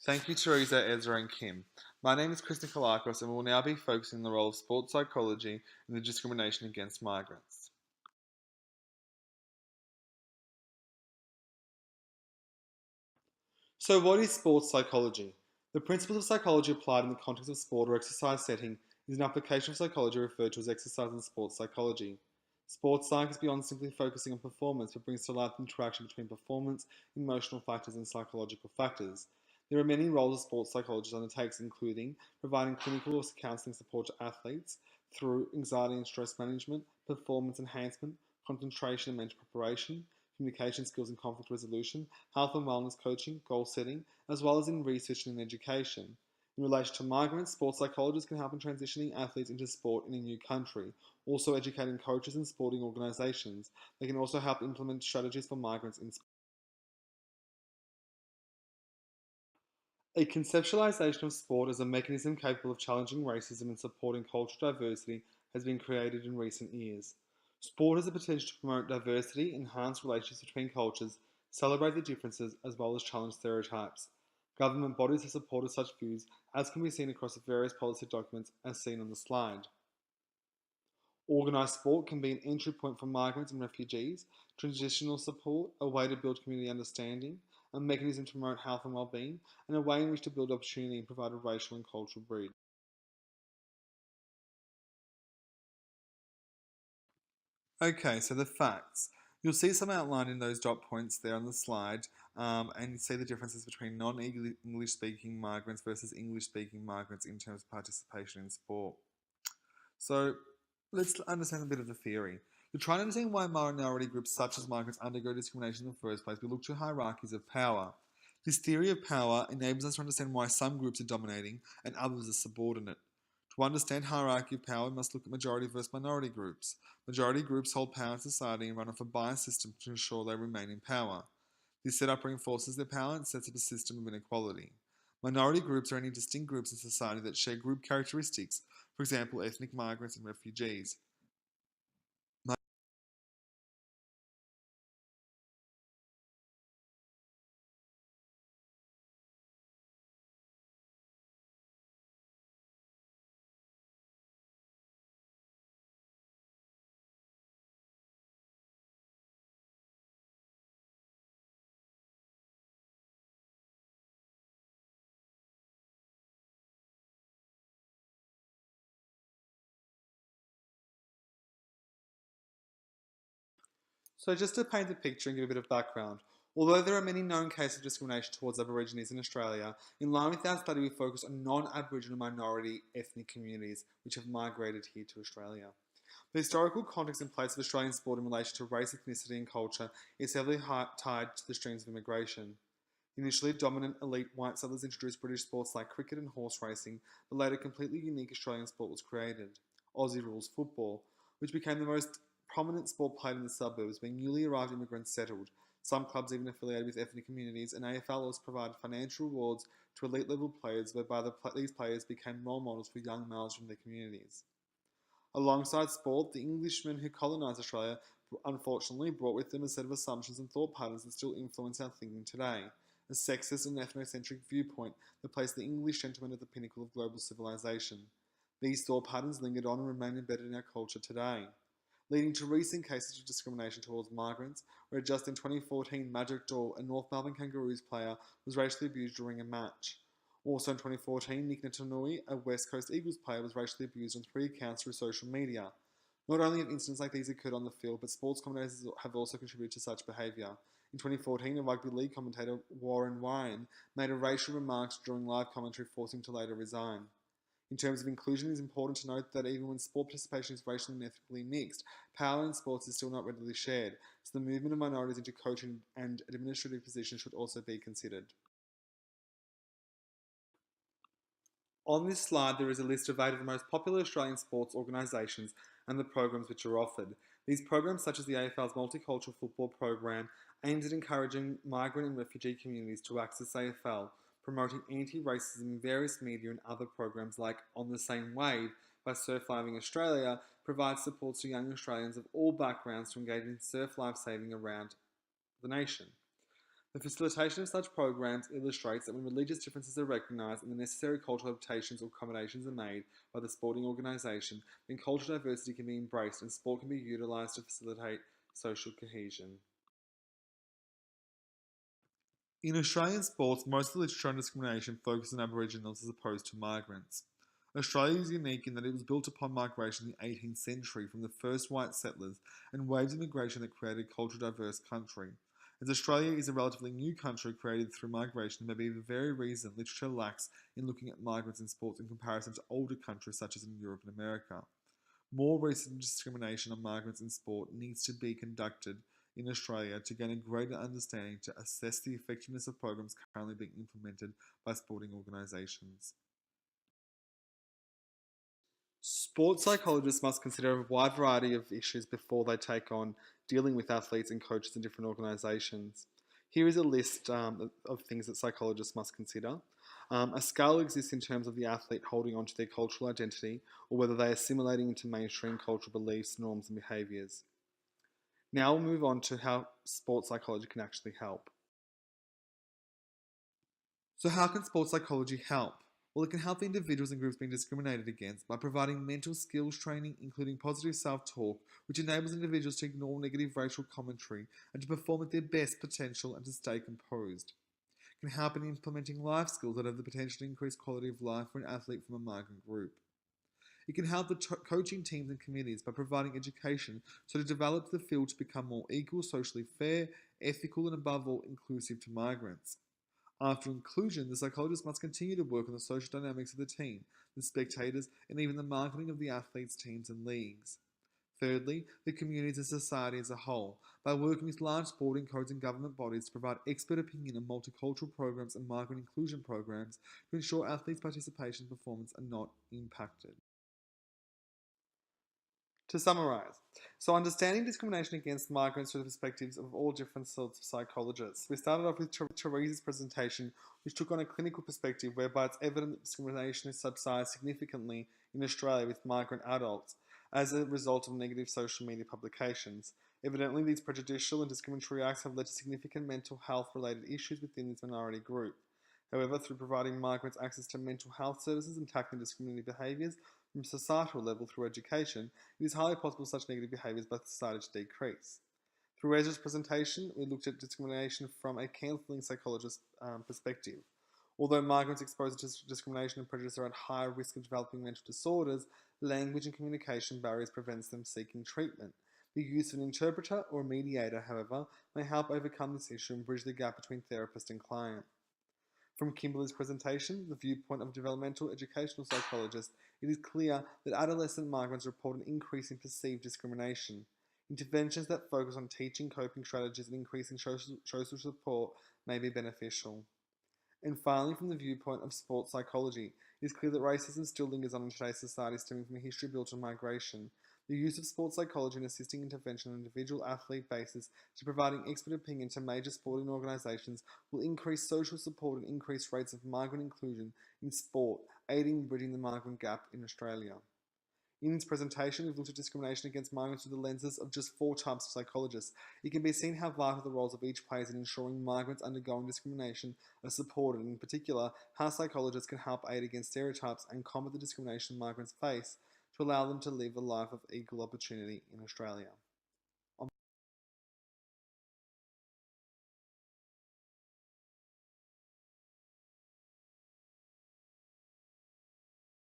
Thank you, Teresa, Ezra, and Kim. My name is Chris Nikolakos, and we will now be focusing on the role of sports psychology in the discrimination against migrants. So, what is sports psychology? The principles of psychology applied in the context of sport or exercise setting is an application of psychology referred to as exercise and sports psychology. Sports psych is beyond simply focusing on performance, but brings to light the interaction between performance, emotional factors, and psychological factors. There are many roles a sports psychologist undertakes, including providing clinical or counseling support to athletes through anxiety and stress management, performance enhancement, concentration and mental preparation, communication skills and conflict resolution, health and wellness coaching, goal setting, as well as in research and in education. In relation to migrants, sports psychologists can help in transitioning athletes into sport in a new country, also educating coaches and sporting organisations. They can also help implement strategies for migrants in sport. A conceptualization of sport as a mechanism capable of challenging racism and supporting cultural diversity has been created in recent years. Sport has the potential to promote diversity, enhance relationships between cultures, celebrate the differences, as well as challenge stereotypes. Government bodies have supported such views, as can be seen across the various policy documents as seen on the slide. Organised sport can be an entry point for migrants and refugees, transitional support, a way to build community understanding, a mechanism to promote health and well-being, and a way in which to build opportunity and provide a racial and cultural bridge. Okay, so the facts. You'll see some outlined in those dot points there on the slide, and you see the differences between non-English speaking migrants versus English speaking migrants in terms of participation in sport. So let's understand a bit of the theory. To try and understand why minority groups such as migrants undergo discrimination in the first place, we look to hierarchies of power. This theory of power enables us to understand why some groups are dominating and others are subordinate. To understand hierarchy of power, we must look at majority versus minority groups. Majority groups hold power in society and run off a bias system to ensure they remain in power. This setup reinforces their power and sets up a system of inequality. Minority groups are any distinct groups in society that share group characteristics, for example, ethnic migrants and refugees. So, just to paint the picture and give a bit of background, although there are many known cases of discrimination towards Aborigines in Australia, in line with our study, we focus on non Aboriginal minority ethnic communities which have migrated here to Australia. The historical context and place of Australian sport in relation to race, ethnicity, and culture is heavily tied to the streams of immigration. Initially, dominant elite white settlers introduced British sports like cricket and horse racing, but later, completely unique Australian sport was created Aussie rules football, which became the most prominent sport played in the suburbs, being newly arrived immigrants settled. Some clubs even affiliated with ethnic communities, and AFL also provided financial rewards to elite level players, whereby these players became role models for young males from their communities. Alongside sport, the Englishmen who colonised Australia unfortunately brought with them a set of assumptions and thought patterns that still influence our thinking today. A sexist and ethnocentric viewpoint that placed the English gentleman at the pinnacle of global civilization. These thought patterns lingered on and remain embedded in our culture today, leading to recent cases of discrimination towards migrants, where just in 2014, Magic Doll, a North Melbourne Kangaroos player, was racially abused during a match. Also in 2014, Nick Natanui, a West Coast Eagles player, was racially abused on 3 accounts through social media. Not only have incidents like these occurred on the field, but sports commentators have also contributed to such behaviour. In 2014, a rugby league commentator, Warren Ryan, made a racial remarks during live commentary, forcing him to later resign. In terms of inclusion, it is important to note that even when sport participation is racially and ethnically mixed, power in sports is still not readily shared, so the movement of minorities into coaching and administrative positions should also be considered. On this slide, there is a list of 8 of the most popular Australian sports organisations and the programs which are offered. These programs, such as the AFL's Multicultural Football Program, aims at encouraging migrant and refugee communities to access AFL, promoting anti-racism in various media and other programs like On the Same Wave by Surf Living Australia provides support to young Australians of all backgrounds to engage in surf lifesaving around the nation. The facilitation of such programs illustrates that when religious differences are recognised and the necessary cultural adaptations or accommodations are made by the sporting organisation, then cultural diversity can be embraced and sport can be utilised to facilitate social cohesion. In Australian sports, most of the literature on discrimination focuses on Aboriginals as opposed to migrants. Australia is unique in that it was built upon migration in the 18th century from the first white settlers and waves of migration that created a culturally diverse country. As Australia is a relatively new country created through migration, may be the very reason literature lacks in looking at migrants in sports in comparison to older countries such as in Europe and America. More recent discrimination on migrants in sport needs to be conducted in Australia to gain a greater understanding to assess the effectiveness of programs currently being implemented by sporting organisations. Sports psychologists must consider a wide variety of issues before they take on dealing with athletes and coaches in different organisations. Here is a list of things that psychologists must consider. A scale exists in terms of the athlete holding on to their cultural identity or whether they are assimilating into mainstream cultural beliefs, norms, and behaviours. Now we'll move on to how sports psychology can actually help. So, how can sports psychology help? Well, it can help the individuals and groups being discriminated against by providing mental skills training, including positive self talk, which enables individuals to ignore negative racial commentary and to perform at their best potential and to stay composed. It can help in implementing life skills that have the potential to increase quality of life for an athlete from a migrant group. It can help the coaching teams and committees by providing education so to develop the field to become more equal, socially fair, ethical, and above all, inclusive to migrants. After inclusion, the psychologist must continue to work on the social dynamics of the team, the spectators, and even the marketing of the athletes' teams and leagues. Thirdly, the communities and society as a whole, by working with large sporting codes and government bodies to provide expert opinion on multicultural programs and migrant inclusion programs to ensure athletes' participation and performance are not impacted. To summarise, so understanding discrimination against migrants through the perspectives of all different sorts of psychologists. We started off with Therese's presentation, which took on a clinical perspective whereby it's evident that discrimination has subsided significantly in Australia with migrant adults as a result of negative social media publications. Evidently, these prejudicial and discriminatory acts have led to significant mental health related issues within this minority group. However, through providing migrants access to mental health services and tackling discriminatory behaviours from a societal level through education, it is highly possible such negative behaviours by society to decrease. Through Ezra's presentation, we looked at discrimination from a counselling psychologist perspective. Although migrants exposed to discrimination and prejudice are at higher risk of developing mental disorders, language and communication barriers prevents them seeking treatment. The use of an interpreter or a mediator, however, may help overcome this issue and bridge the gap between therapist and client. From Kimberly's presentation, the viewpoint of a developmental educational psychologist, it is clear that adolescent migrants report an increase in perceived discrimination. Interventions that focus on teaching coping strategies and increasing social support may be beneficial. And finally, from the viewpoint of sports psychology, it is clear that racism still lingers on in today's society, stemming from a history built on migration. The use of sports psychology in assisting intervention on an individual athlete basis to providing expert opinion to major sporting organisations will increase social support and increase rates of migrant inclusion in sport, aiding in bridging the migrant gap in Australia. In this presentation, we've looked at discrimination against migrants through the lenses of just 4 types of psychologists. It can be seen how vital the roles of each plays in ensuring migrants undergoing discrimination are supported, and in particular, how psychologists can help aid against stereotypes and combat the discrimination migrants face to allow them to live a life of equal opportunity in Australia.